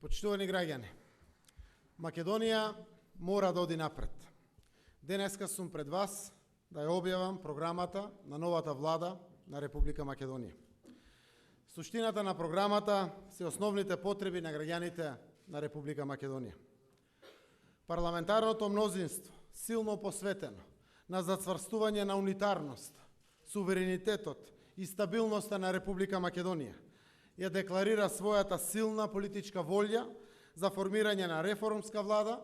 Почитувани граѓани, Македонија мора да оди напред. Денеска сум пред вас да ја објавам програмата на новата влада на Република Македонија. Суштината на програмата се основните потреби на граѓаните на Република Македонија. Парламентарното мнозинство, силно посветено на зацврстување на унитарност, суверенитетот и стабилноста на Република Македонија, ја декларира својата силна политичка волја за формирање на реформска влада,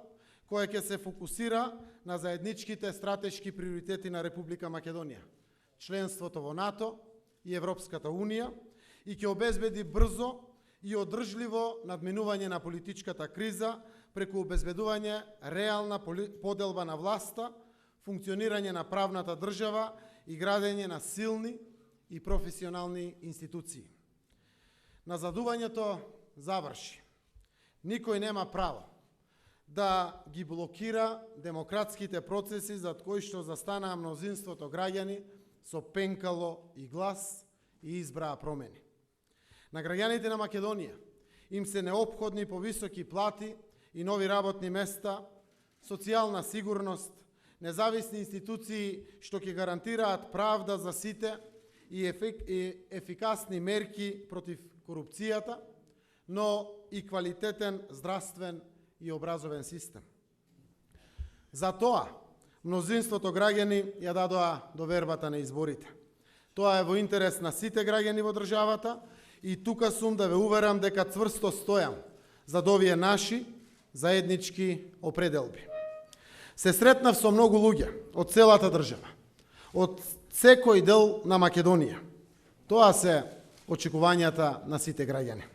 која ќе се фокусира на заедничките стратешки приоритети на Република Македонија, членството во НАТО и Европската Унија, и ќе обезбеди брзо и одржливо надминување на политичката криза преку обезбедување реална поделба на власта, функционирање на правната држава и градење на силни и професионални институции. Назадувањето заврши. Никој нема право да ги блокира демократските процеси зад кои што застанаа мнозинството граѓани со пенкало и глас и избраа промени. На граѓаните на Македонија им се неопходни повисоки плати и нови работни места, социјална сигурност, независни институции што ќе гарантираат правда за сите и ефикасни мерки против корупцијата, но и квалитетен здравствен и образовен систем. За тоа, мнозинството граѓани ја дадоа довербата на изборите. Тоа е во интерес на сите граѓани во државата и тука сум да ве уверам дека цврсто стојам за овие наши заеднички определби. Се сретнав со многу луѓе од целата држава, од секој дел на Македонија. Тоа се очекувањата на сите граѓани.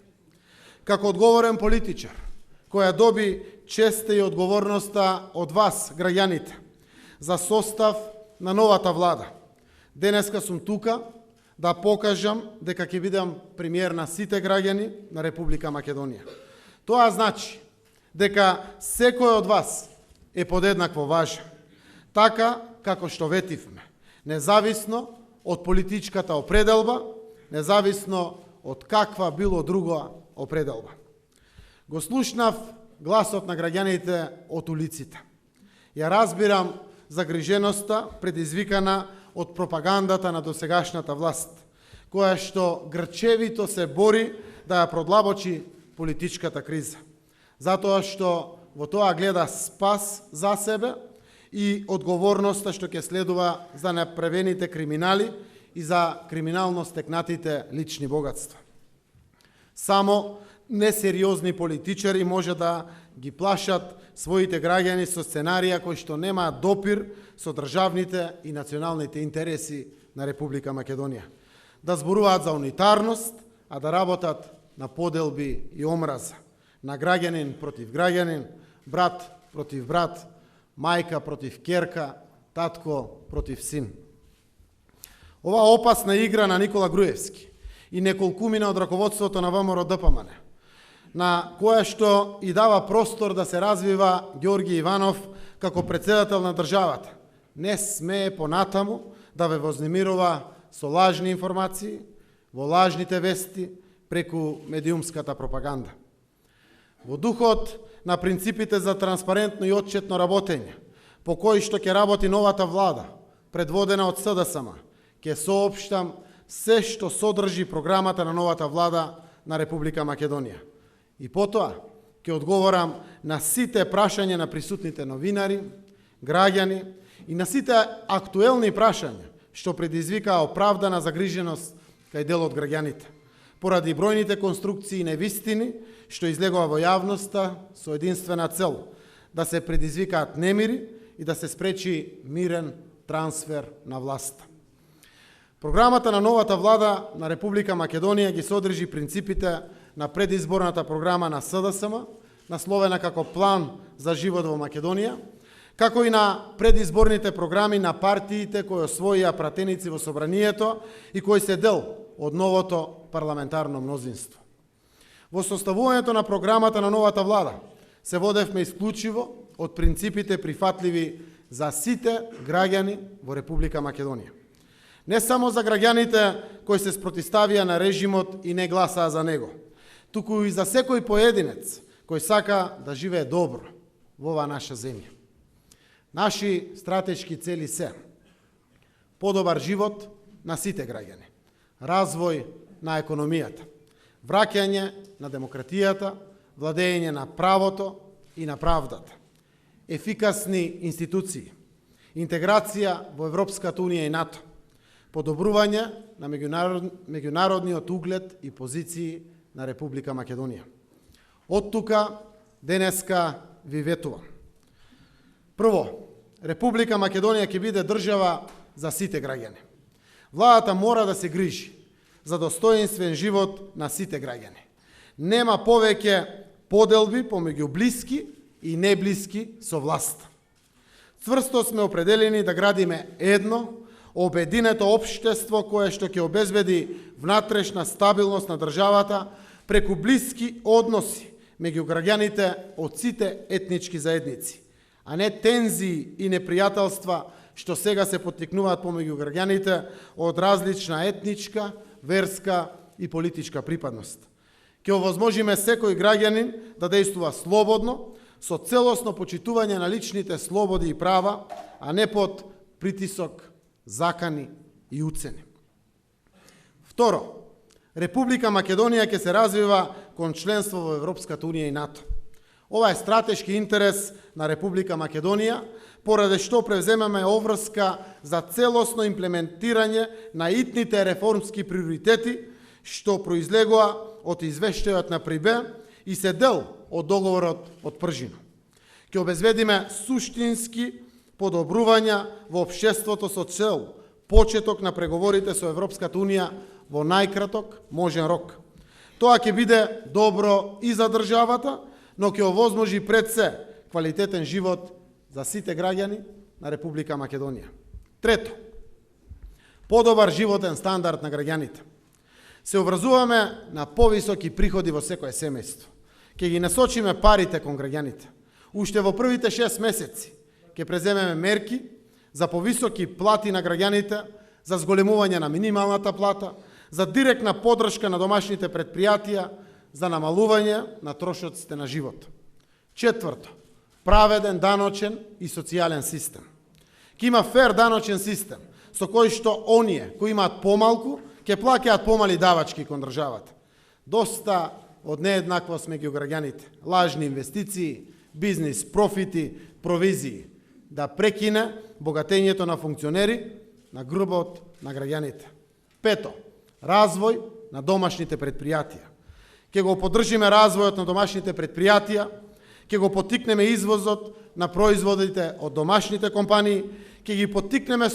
Како одговорен политичар, која доби честа и одговорноста од вас, граѓаните, за состав на новата влада, денеска сум тука да покажам дека ќе бидам премиер на сите граѓани на Република Македонија. Тоа значи дека секој од вас е подеднакво важен, така како што ветивме, независно од политичката определба, независно од каква било друга определба. Го слушнав гласот на граѓаните од улиците. Ја разбирам загриженоста предизвикана од пропагандата на досегашната власт, која што грчевито се бори да ја продлабочи политичката криза, затоа што во тоа гледа спас за себе и одговорноста што ќе следува за направените криминали и за криминално стекнатите лични богатства. Само несериозни политичари може да ги плашат своите граѓани со сценарија кои што немаат допир со државните и националните интереси на Република Македонија. Да зборуваат за унитарност, а да работат на поделби и омраза, на граѓанин против граѓанин, брат против брат, мајка против ќерка, татко против син. Оваа опасна игра на Никола Груевски и неколкумина од раководството на ВМРО ДПМН, на која што и дава простор да се развива Ѓорги Иванов како председател на државата, не смее понатаму да ве вознемирува со лажни информации, во лажните вести, преку медиумската пропаганда. Во духот на принципите за транспарентно и отчетно работење, по кои што ќе работи новата влада, предводена од СДСМ, ќе соопштам се што содржи програмата на новата влада на Република Македонија. И потоа ќе одговорам на сите прашања на присутните новинари, граѓани и на сите актуелни прашања што предизвикаа оправдана загриженост кај дел од граѓаните, поради бројните конструкции и невистини што излегува во јавноста со единствена цел да се предизвикаат немири и да се спречи мирен трансфер на власта. Програмата на новата влада на Република Македонија ги содржи принципите на предизборната програма на СДСМ, насловена како План за живот во Македонија, како и на предизборните програми на партиите кои освоија пратеници во собранието и кои се дел од новото парламентарно мнозинство. Во составувањето на програмата на новата влада се водевме исклучиво од принципите прифатливи за сите граѓани во Република Македонија. Не само за граѓаните кои се спротивставија на режимот и не гласаа за него, туку и за секој поединец кој сака да живее добро во оваа наша земја. Наши стратешки цели се подобар живот на сите граѓани, развој на економијата, враќање на демократијата, владење на правото и на правдата, ефикасни институции, интеграција во Европската Унија и НАТО, подобрување на меѓународниот углед и позиции на Република Македонија. Од тука денеска ви ветувам. Прво, Република Македонија ќе биде држава за сите граѓани. Владата мора да се грижи за достоинствен живот на сите граѓани. Нема повеќе поделби помеѓу блиски и неблиски со власт. Цврсто сме определени да градиме едно, обединето општество кое што ќе обезбеди внатрешна стабилност на државата преку блиски односи меѓу граѓаните од сите етнички заедници, а не тензии и непријателства што сега се поттикнуваат помеѓу граѓаните од различна етничка, верска и политичка припадност. Ќе овозможиме секој граѓанин да действува слободно, со целосно почитување на личните слободи и права, а не под притисок, закани и уцени. Второ, Република Македонија ќе се развива кон членство во Европската Унија и НАТО. Ова е стратешки интерес на Република Македонија, поради што превземаме обврска за целосно имплементирање на итните реформски приоритети што произлегува од извештајот на ПРИБЕ и се дел од договорот од Пржина. Ќе обезбедиме суштински подобрувања во општеството со цел почеток на преговорите со Европската Унија во најкраток можен рок. Тоа ќе биде добро и за државата, но ќе овозможи пред се квалитетен живот за сите граѓани на Република Македонија. Трето, подобар животен стандард на граѓаните. Се образуваме на повисоки приходи во секое семејство. Ќе ги насочиме парите кон граѓаните. Уште во првите 6 месеци ќе преземеме мерки за повисоки плати на граѓаните, за зголемување на минималната плата, за директна поддршка на домашните предпријатија, за намалување на трошоците на живот. Четврто, праведен даночен и социјален систем. Ќе има фер даночен систем, со кој што оние кои имаат помалку, ќе плаќаат помали давачки кон државата. Доста од нееднаквост меѓу граѓаните, лажни инвестиции, бизнис профити, провизии, да прекине богатењето на функционери на грбот на граѓаните. Пето, развој на домашните предпријатија. Ќе го поддржиме развојот на домашните предпријатија, ќе го поттикнеме извозот на производите од домашните компании, ќе ги поттикнеме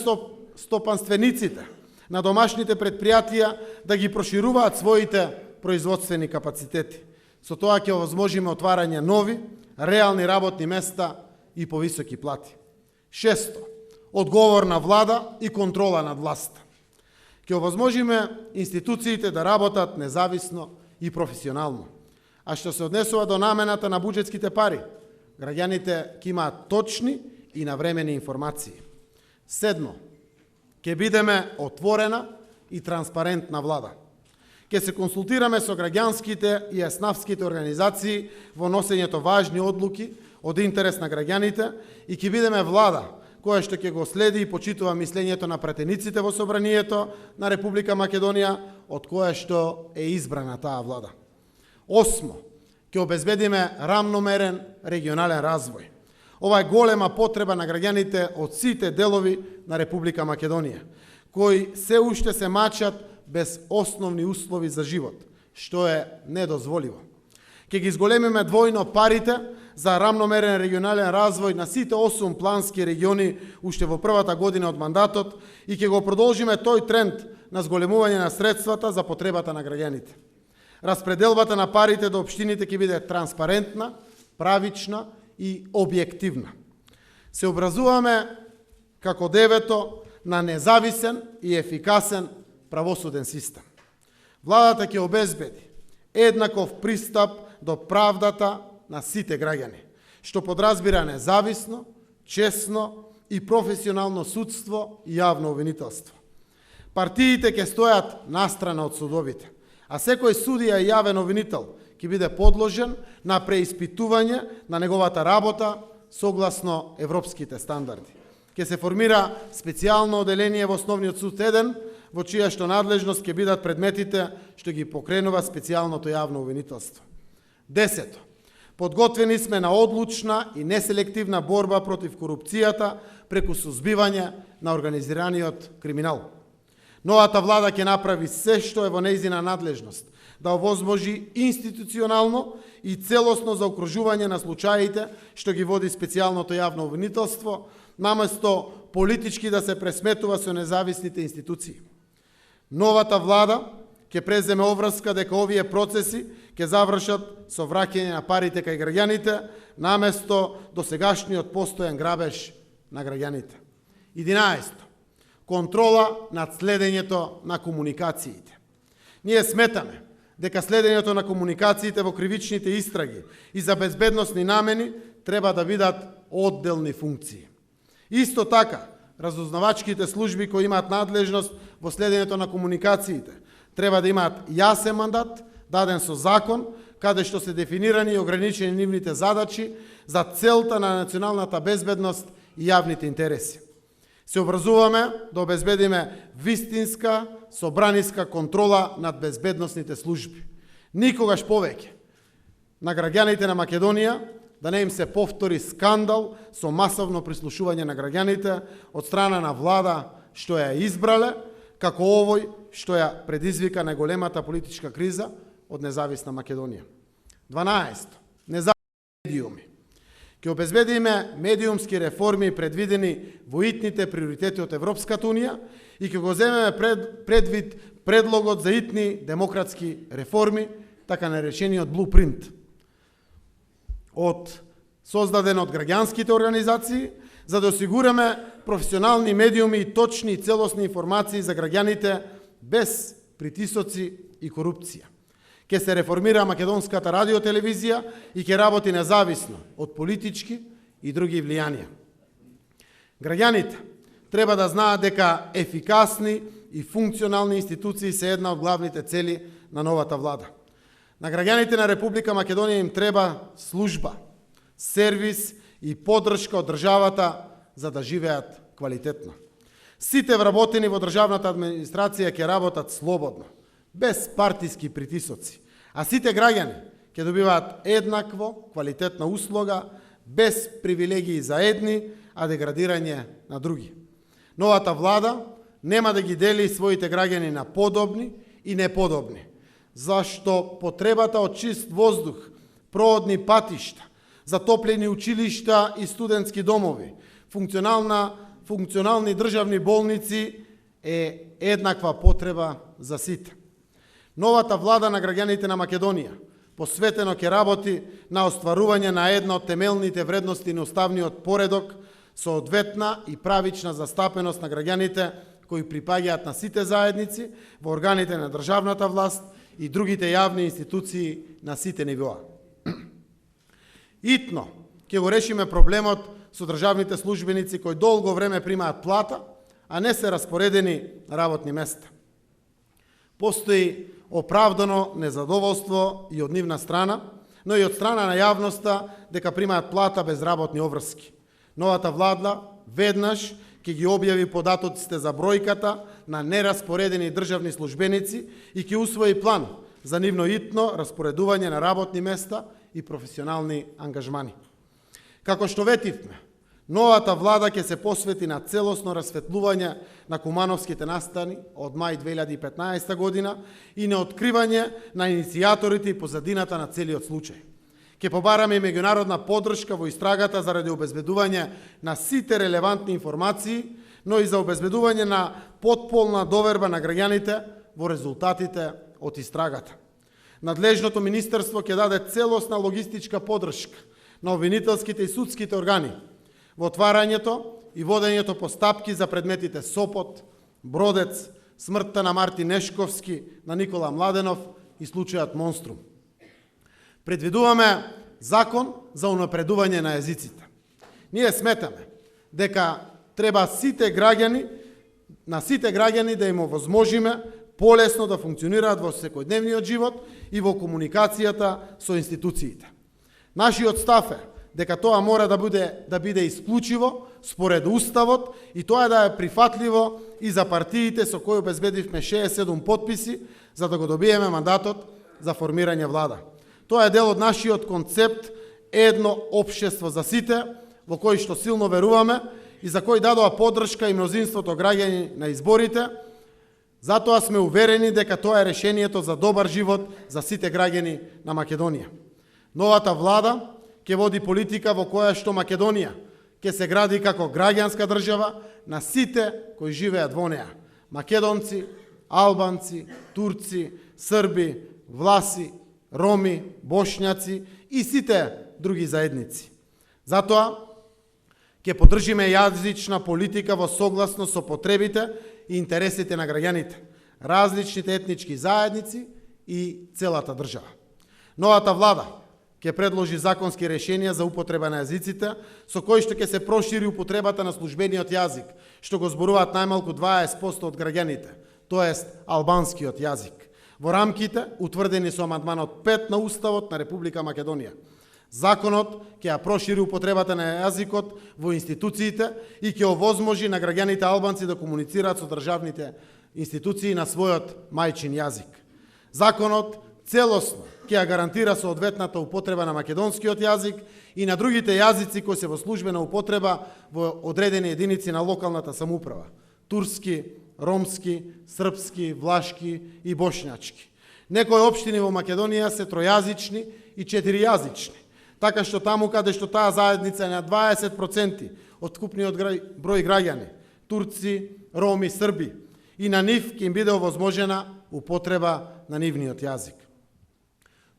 стопанствениците на домашните предпријатија да ги прошируваат своите производствени капацитети. Со тоа ќе овозможиме отварање нови, реални работни места и повисоки плати. Шесто, одговорна влада и контрола над власта. Ќе овозможиме институциите да работат независно и професионално. А што се однесува до намената на буџетските пари, граѓаните ќе имаат точни и навремени информации. Седмо, ќе бидеме отворена и транспарентна влада. Ќе се консултираме со граѓанските и еснавските организации во носењето важни одлуки од интерес на граѓаните и ќе бидеме влада која што ќе го следи и почитува мислењето на пратениците во собранието на Република Македонија, од која што е избрана таа влада. Осмо, ќе обезбедиме рамномерен регионален развој. Ова е голема потреба на граѓаните од сите делови на Република Македонија, кои се уште се мачат без основни услови за живот, што е недозволиво. Ќе ги зголемиме двојно парите за рамномерен регионален развој на сите 8 плански региони уште во првата година од мандатот и ќе го продолжиме тој тренд на зголемување на средствата за потребата на граѓаните. Распределбата на парите до општините ќе биде транспарентна, правична и објективна. Се образуваме како девето на независен и ефикасен правосуден систем. Владата ќе обезбеди еднаков пристап до правдата на сите граѓани, што подразбира независно, честно и професионално судство и јавно обвинителство. Партиите ќе стојат настрана од судовите, а секој судија и јавен обвинител ќе биде подложен на преиспитување на неговата работа согласно европските стандарди. Ќе се формира специјално оделение во Основниот суд 1, во чија што надлежност ќе бидат предметите што ги покренува специјалното јавно обвинителство. 10. Подготвени сме на одлучна и неселективна борба против корупцијата преку сузбивање на организираниот криминал. Новата влада ќе направи се што е во нејзина надлежност да овозможи институционално и целосно заокружување на случаите што ги води специјалното јавно обвинителство, наместо политички да се пресметува со независните институции. Новата влада ќе преземе обврска дека овие процеси ќе завршат со враќање на парите кај граѓаните, наместо досегашниот постојан грабеж на граѓаните. 11. Контрола над следењето на комуникациите. Ние сметаме дека следењето на комуникациите во кривичните истраги и за безбедносни намени треба да бидат одделни функции. Исто така, разузнавачките служби кои имаат надлежност во следењето на комуникациите треба да имаат јасен мандат, даден со закон, каде што се дефинирани и ограничени нивните задачи за целта на националната безбедност и јавните интереси. Се образуваме да обезбедиме вистинска, собраниска контрола над безбедносните служби. Никогаш повеќе на граѓаните на Македонија да не им се повтори скандал со масовно прислушување на граѓаните од страна на влада што ја избрале, како овој што ја предизвика најголемата политичка криза од независна Македонија. 12. Независни медиуми. Ќе обезбедиме медиумски реформи предвидени во итните приоритети од Европската Унија и ќе го земеме предвид предлогот за итни демократски реформи, така наречениот блупринт, создаден од граѓанските организации, за да осигураме професионални медиуми и точни и целосни информации за граѓаните без притисоци и корупција. Ќе се реформира македонската радиотелевизија и ќе работи независно од политички и други влијанија. Граѓаните треба да знаат дека ефикасни и функционални институции се една од главните цели на новата влада. На граѓаните на Република Македонија им треба служба, сервис и поддршка од државата за да живеат квалитетно. Сите вработени во државната администрација ќе работат слободно, без партиски притисоци, а сите граѓани ќе добиваат еднакво квалитетна услуга, без привилегии за едни, а деградирање на други. Новата влада нема да ги дели своите граѓани на подобни и неподобни, зашто потребата од чист воздух, проводни патишта, затоплени училишта и студентски домови, функционални државни болници е еднаква потреба за сите. Новата влада на граѓаните на Македонија посветено ќе работи на остварување на една од темелните вредности на уставниот поредок, соодветна и правична застапеност на граѓаните кои припаѓаат на сите заедници во органите на државната власт и другите јавни институции на сите нивоа. Итно ќе го решиме проблемот со државните службеници кои долго време примаат плата, а не се распоредени на работни места. Постои оправдано незадоволство и од нивна страна, но и од страна на јавноста дека примаат плата без работни обврски. Новата влада веднаш ќе ги објави податоците за бројката на нераспоредени државни службеници и ќе усвои план за нивно итно распоредување на работни места и професионални ангажмани. Како што ветивме, новата влада ќе се посвети на целосно расветлување на кумановските настани од мај 2015 година и на откривање на иницијаторите и позадината на целиот случај. Ќе побараме и меѓународна поддршка во истрагата заради обезбедување на сите релевантни информации, но и за обезбедување на потполна доверба на граѓаните во резултатите од истрагата. Надлежното министерство ќе даде целосна логистичка поддршка на обвинителските и судските органи во отварањето и водењето постапки за предметите Сопот, Бродец, смртта на Марти Нешковски, на Никола Младенов и случајот Монструм. Предвидуваме закон за унапредување на езиците. Ние сметаме дека треба на сите граѓани да им овозможиме полесно да функционираат во секојдневниот живот и во комуникацијата со институциите. Нашиот став е дека тоа мора да биде исклучиво според Уставот и тоа да е прифатливо и за партиите со кои обезбедивме 67 потписи за да го добиеме мандатот за формирање влада. Тоа е дел од нашиот концепт едно општество за сите, во кој што силно веруваме и за кој дадоа поддршка и мнозинството граѓани на изборите. Затоа сме уверени дека тоа е решението за добар живот за сите граѓани на Македонија. Новата влада ќе води политика во која што Македонија ќе се гради како граѓанска држава на сите кои живеат во неа. Македонци, албанци, турци, срби, власи, роми, бошњаци и сите други заедници. Затоа ќе поддржиме јазична политика во согласност со потребите и интересите на граѓаните, различните етнички заедници и целата држава. Новата влада ќе предложи законски решенија за употреба на јазиците, со кои што ќе се прошири употребата на службениот јазик, што го зборуваат најмалку 20% од граѓаните, тоест албанскиот јазик, во рамките утврдени со амандманот 5 на Уставот на Република Македонија. Законот ќе ја прошири употребата на јазикот во институциите и ќе овозможи на граѓаните албанци да комуницираат со државните институции на својот мајчин јазик. Законот целосно ќе ја гарантира соодветната употреба на македонскиот јазик и на другите јазици кои се во службена употреба во одредени единици на локалната самоуправа: турски, ромски, српски, влашки и бошњачки. Некои општини во Македонија се тројазични и четиријазични, така што таму каде што таа заедница е на 20% од вкупниот број граѓани, турци, роми, срби, и на нив ќе им биде овозможена употреба на нивниот јазик.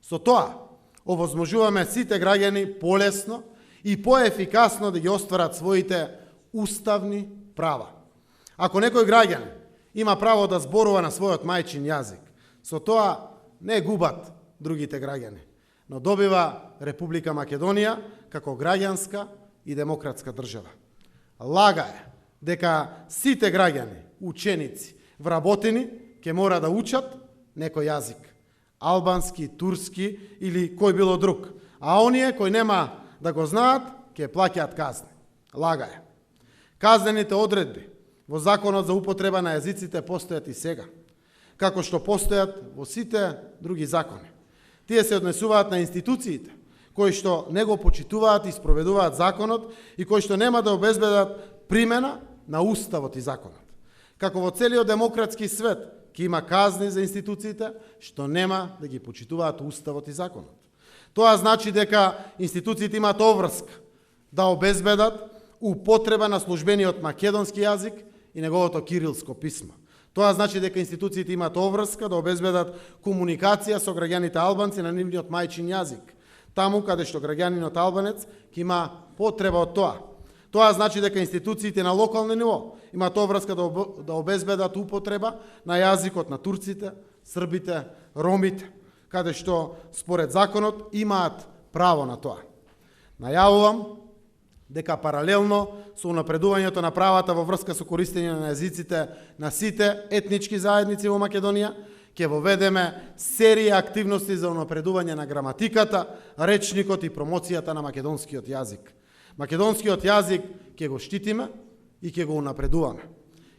Со тоа овозможуваме сите граѓани полесно и поефикасно да ги остварат своите уставни права. Ако некој граѓан има право да зборува на својот мајчин јазик, со тоа не губат другите граѓани, но добива Република Македонија како граѓанска и демократска држава. Лага е дека сите граѓани, ученици, вработени ќе мора да учат некој јазик: албански, турски или кој било друг, а оние кои нема да го знаат ќе плаќаат казни. Лага е. Казнените одредби во Законот за употреба на јазиците постојат и сега, како што постојат во сите други закони. Тие се однесуваат на институциите кои што не го почитуваат и спроведуваат законот и кои што нема да обезбедат примена на Уставот и законот. Како во целиот демократски свет ќе има казни за институциите што нема да ги почитуваат Уставот и законот. Тоа значи дека институциите имаат обврска да обезбедат употреба на службениот македонски јазик и неговото кирилско писмо. Тоа значи дека институциите имаат обврска да обезбедат комуникација со граѓаните албанци на нивниот мајчин јазик, таму каде што граѓанинот албанец ќе има потреба од тоа. Тоа значи дека институциите на локално ниво имаат обврска да обезбедат употреба на јазикот на турците, србите, ромите, каде што според законот имаат право на тоа. Најавувам дека паралелно со унапредувањето на правата во врска со користење на јазиците на сите етнички заедници во Македонија, ќе воведеме серија активности за унапредување на граматиката, речникот и промоцијата на македонскиот јазик. Македонскиот јазик ќе го штитиме и ќе го унапредуваме.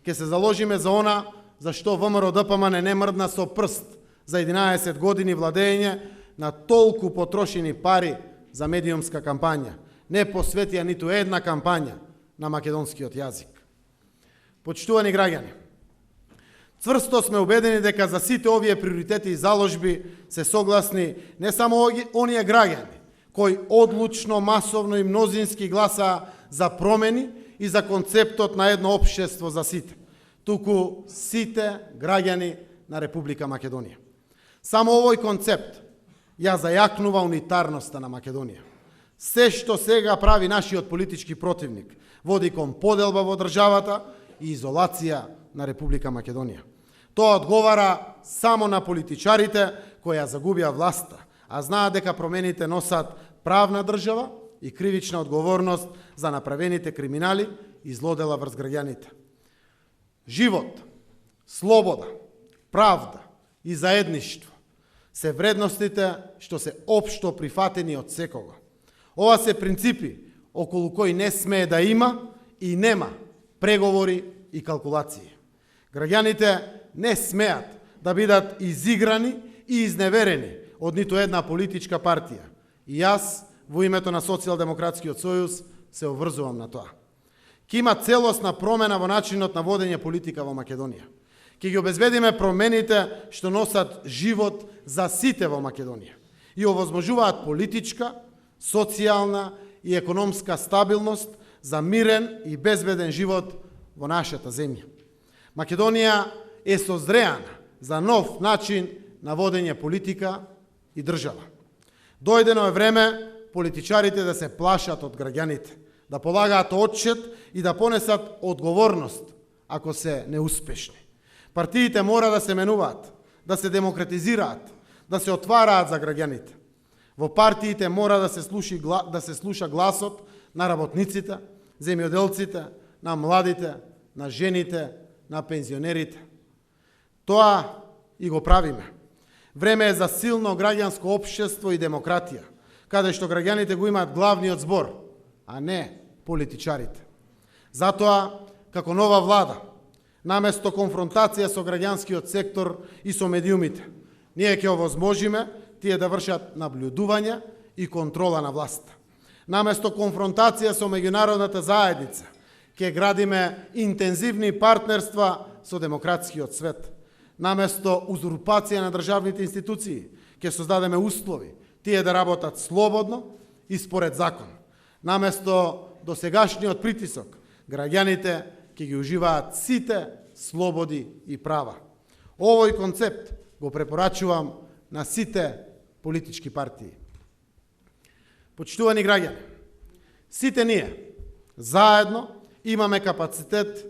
Ќе се заложиме за она за што ВМРО ДПМН не мрдна со прст за 11 години владење на толку потрошени пари за медиумска кампања. Не посветија ниту една кампања на македонскиот јазик. Почитувани граѓани, цврсто сме убедени дека за сите овие приоритети и заложби се согласни не само оние граѓани кои одлучно, масовно и мнозински гласаа за промени и за концептот на едно општество за сите, туку сите граѓани на Република Македонија. Само овој концепт ја зајакнува унитарноста на Македонија. Се што сега прави нашиот политички противник води кон поделба во државата и изолација на Република Македонија. Тоа одговара само на политичарите кои ја загубија власта, а знаат дека промените носат правна држава и кривична одговорност за направените криминали и злодела врз граѓаните. Живот, слобода, правда и заедништво се вредностите што се општо прифатени од секого. Ова се принципи околу кои не смее да има и нема преговори и калкулации. Граѓаните не смеат да бидат изиграни и изневерени од ниту една политичка партија. И јас, во името на Социјалдемократскиот сојуз, се обврзувам на тоа. Ке има целосна промена во начинот на водење политика во Македонија. Ке ги обезбедиме промените што носат живот за сите во Македонија и овозможуваат политичка, социјална и економска стабилност за мирен и безбеден живот во нашата земја. Македонија е созреана за нов начин на водење политика и држава. Дојдено е време политичарите да се плашат од граѓаните, да полагаат отчет и да понесат одговорност ако се неуспешни. Партиите мора да се менуваат, да се демократизираат, да се отвараат за граѓаните. Во партиите мора да се слуша гласот на работниците, земјоделците, на младите, на жените, на пензионерите. Тоа и го правиме. Време е за силно граѓанско општество и демократија, каде што граѓаните го имаат главниот збор, а не политичарите. Затоа, како нова влада, наместо конфронтација со граѓанскиот сектор и со медиумите, ние ќе овозможиме тие да вршат наблюдување и контрола на власта. Наместо конфронтација со меѓународната заедница, ќе градиме интензивни партнерства со демократскиот свет. Наместо узурпација на државните институции, ќе создадеме услови тие да работат слободно и според закон. Наместо досегашниот притисок, граѓаните ќе ги уживаат сите слободи и права. Овој концепт го препорачувам на сите политички партии. Почитувани граѓани, сите ние заедно имаме капацитет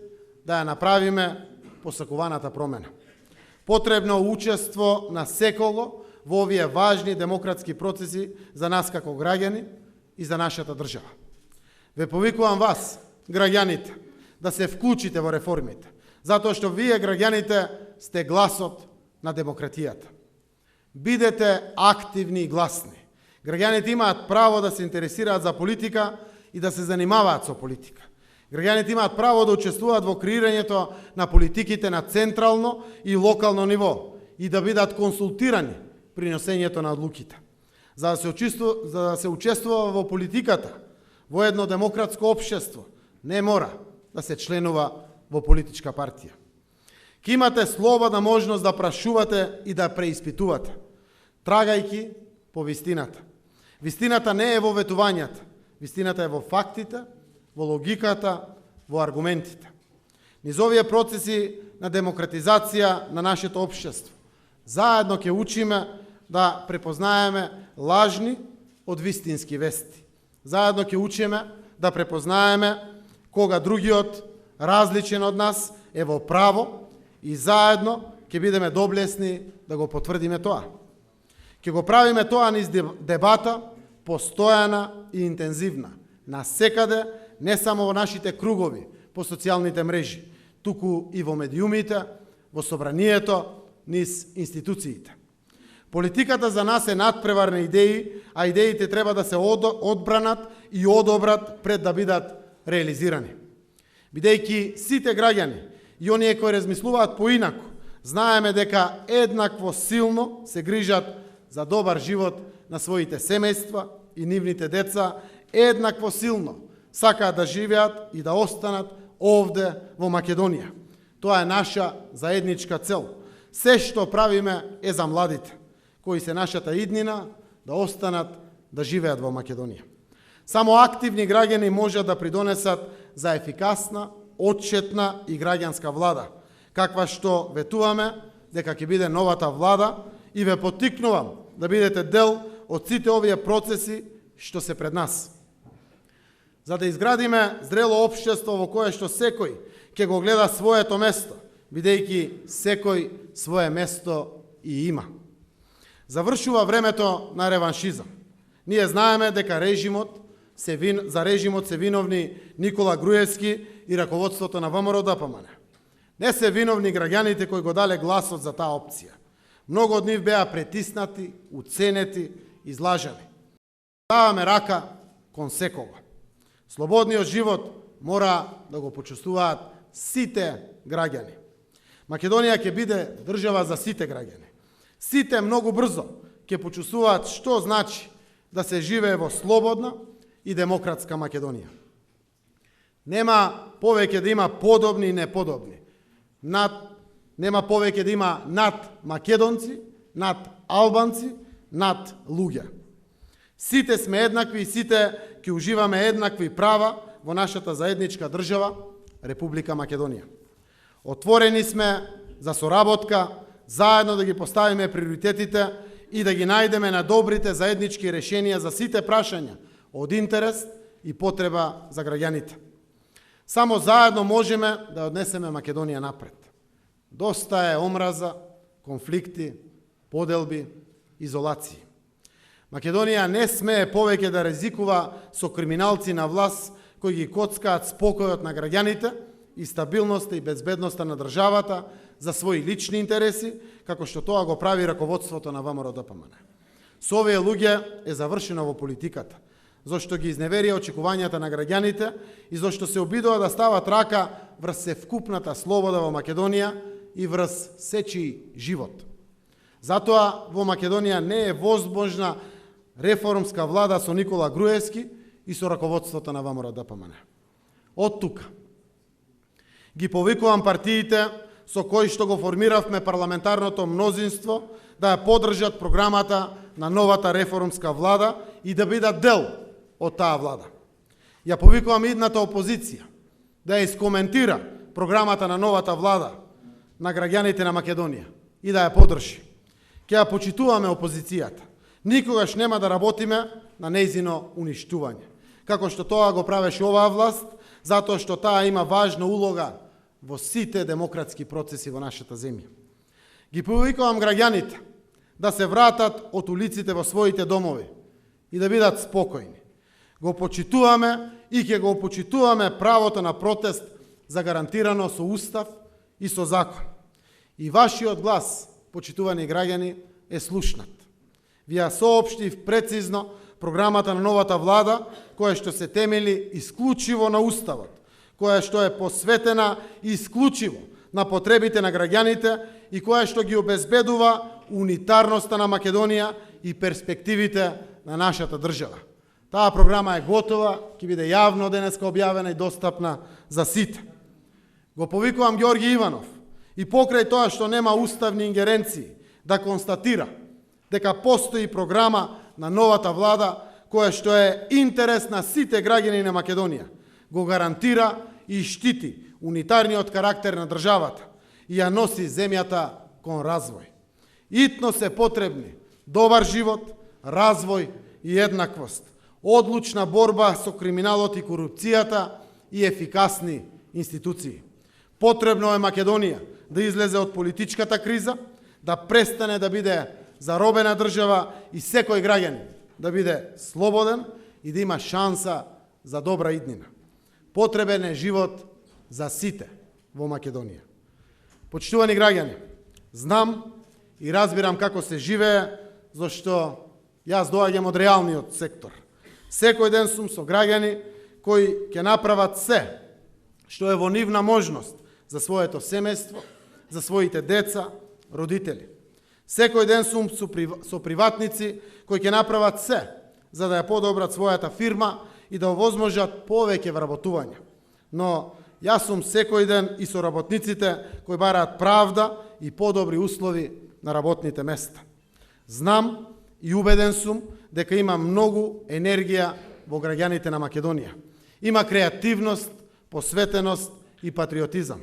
да ја направиме посакуваната промена. Потребно учество на секого во овие важни демократски процеси за нас како граѓани и за нашата држава. Ве повикувам вас, граѓаните, да се вклучите во реформите, затоа што вие, граѓаните, сте гласот на демократијата. Бидете активни и гласни. Граѓаните имаат право да се интересираат за политика и да се занимаваат со политика. Граѓаните имаат право да учествуваат во креирањето на политиките на централно и локално ниво и да бидат консултирани при носењето на одлуките. За да се учествува во политиката, во едно демократско општество, не мора да се членува во политичка партија. Ке имате слободна можност да прашувате и да преиспитувате, трагајќи по вистината. Вистината не е во ветувањата, вистината е во фактите, во логиката, во аргументите. Низ овие процеси на демократизација на нашето општество, заедно ќе учиме да препознаеме лажни од вистински вести. Заедно ќе учиме да препознаеме кога другиот, различен од нас, е во право и заедно ќе бидеме доблесни да го потврдиме тоа. Ќе го правиме тоа низ дебата, постојана и интензивна, насекаде, не само во нашите кругови, по социјалните мрежи, туку и во медиумите, во собранието, низ институциите. Политиката за нас е надпреварни идеи, а идеите треба да се одбранат и одобрат пред да бидат реализирани. Бидејќи сите граѓани и оние кои размислуваат поинаку, знаеме дека еднакво силно се грижат за добар живот на своите семејства и нивните деца, еднакво силно сакаат да живеат и да останат овде во Македонија. Тоа е наша заедничка цел. Се што правиме е за младите, кои се нашата иднина, да останат да живеат во Македонија. Само активни граѓани можат да придонесат за ефикасна, отчетна и граѓанска влада, каква што ветуваме дека ќе биде новата влада, и ве поттикнувам да бидете дел од сите овие процеси што се пред нас. За да изградиме зрело општество во кое што секој ќе го гледа своето место, бидејќи секој свое место и има. Завршува времето на реваншизам. Ние знаеме дека за режимот се виновни Никола Груевски и раководството на ВМРО ДПМН. Не се виновни граѓаните кои го дале гласот за таа опција. Многу од нив беа притиснати, уценети, излажани. Даваме рака кон секого. Слободниот живот мора да го почувствуваат сите граѓани. Македонија ќе биде држава за сите граѓани. Сите многу брзо ќе почувствуваат што значи да се живее во слободна и демократска Македонија. Нема повеќе да има подобни и неподобни. Нема повеќе да има над македонци, над албанци, над луѓе. Сите сме еднакви и сите ќе уживаме еднакви права во нашата заедничка држава, Република Македонија. Отворени сме за соработка, заедно да ги поставиме приоритетите и да ги најдеме на добрите заеднички решенија за сите прашања од интерес и потреба за граѓаните. Само заедно можеме да однесеме Македонија напред. Доста е омраза, конфликти, поделби, изолации. Македонија не смее повеќе да ризикува со криминалци на власт кои ги коцкаат спокојот на граѓаните и стабилноста и безбедноста на државата за своји лични интереси, како што тоа го прави раководството на ВМРО-ДПМН. Со овие луѓе е завршено во политиката, зашто ги изневерија очекувањата на граѓаните и зашто се обидува да стават рака врз севкупната слобода во Македонија и врз сечи живот. Затоа во Македонија не е возможна реформска влада со Никола Груевски и со раководството на ВМРО-ДПМН. Од тука ги повикувам партиите со кои што го формиравме парламентарното мнозинство да ја поддржат програмата на новата реформска влада и да бидат дел од таа влада. Ја повикувам идната опозиција да ја искоментира програмата на новата влада на граѓаните на Македонија и да ја поддржи. Ќе ја почитуваме опозицијата. Никогаш нема да работиме на нејзино уништување, како што тоа го правеше оваа власт, затоа што таа има важна улога во сите демократски процеси во нашата земја. Ги повикувам граѓаните да се вратат од улиците во своите домови и да бидат спокојни. Го почитуваме и ќе го почитуваме правото на протест загарантирано со устав и со закон. И вашиот глас, почитувани граѓани, е слушнат. Ви ја соопштив прецизно програмата на новата влада, која што се темели исклучиво на уставот, која што е посветена исклучиво на потребите на граѓаните и која што ги обезбедува унитарноста на Македонија и перспективите на нашата држава. Таа програма е готова, ќе биде јавно денеска објавена и достапна за сите. Го повикувам Ѓорги Иванов и покрај тоа што нема уставни ингеренции да констатира дека постои програма на новата влада која што е интерес на сите граѓани на Македонија, го гарантира и штити унитарниот карактер на државата и ја носи земјата кон развој. Итно се потребни добар живот, развој и еднаквост, одлучна борба со криминалот и корупцијата и ефикасни институции. Потребно е Македонија да излезе од политичката криза, да престане да биде заробена држава и секој граѓанин да биде слободен и да има шанса за добра иднина. Потребен е живот за сите во Македонија. Почитувани граѓани, знам и разбирам како се живее, зашто јас доаѓам од реалниот сектор. Секој ден сум со граѓани кои ќе направат се што е во нивна можност за своето семејство, за своите деца, родители. Секој ден сум со приватници кои ќе направат се за да ја подобрат својата фирма и да овозможат повеќе вработувања. Но јас сум секој ден и со работниците кои бараат правда и подобри услови на работните места. Знам и убеден сум дека има многу енергија во граѓаните на Македонија. Има креативност, посветеност и патриотизам.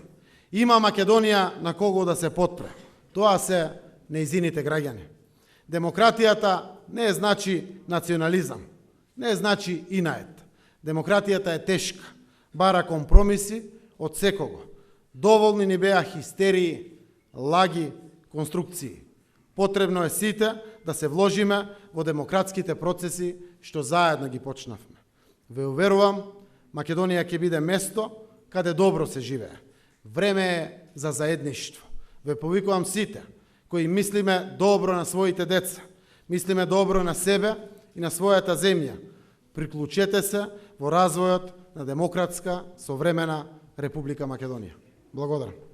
Има Македонија на кого да се потпре. Тоа се нејзините граѓани. Демократијата не значи национализам, не значи инает. Демократијата е тешка, бара компромиси од секого. Доволни ни беа хистерии, лаги, конструкции. Потребно е сите да се вложиме во демократските процеси што заедно ги почнавме. Ве уверувам, Македонија ќе биде место каде добро се живее. Време е за заедништво. Ве повикувам сите кои мислиме добро на своите деца, мислиме добро на себе и на својата земја. Приклучете се во развојот на демократска, современа Република Македонија. Благодарам.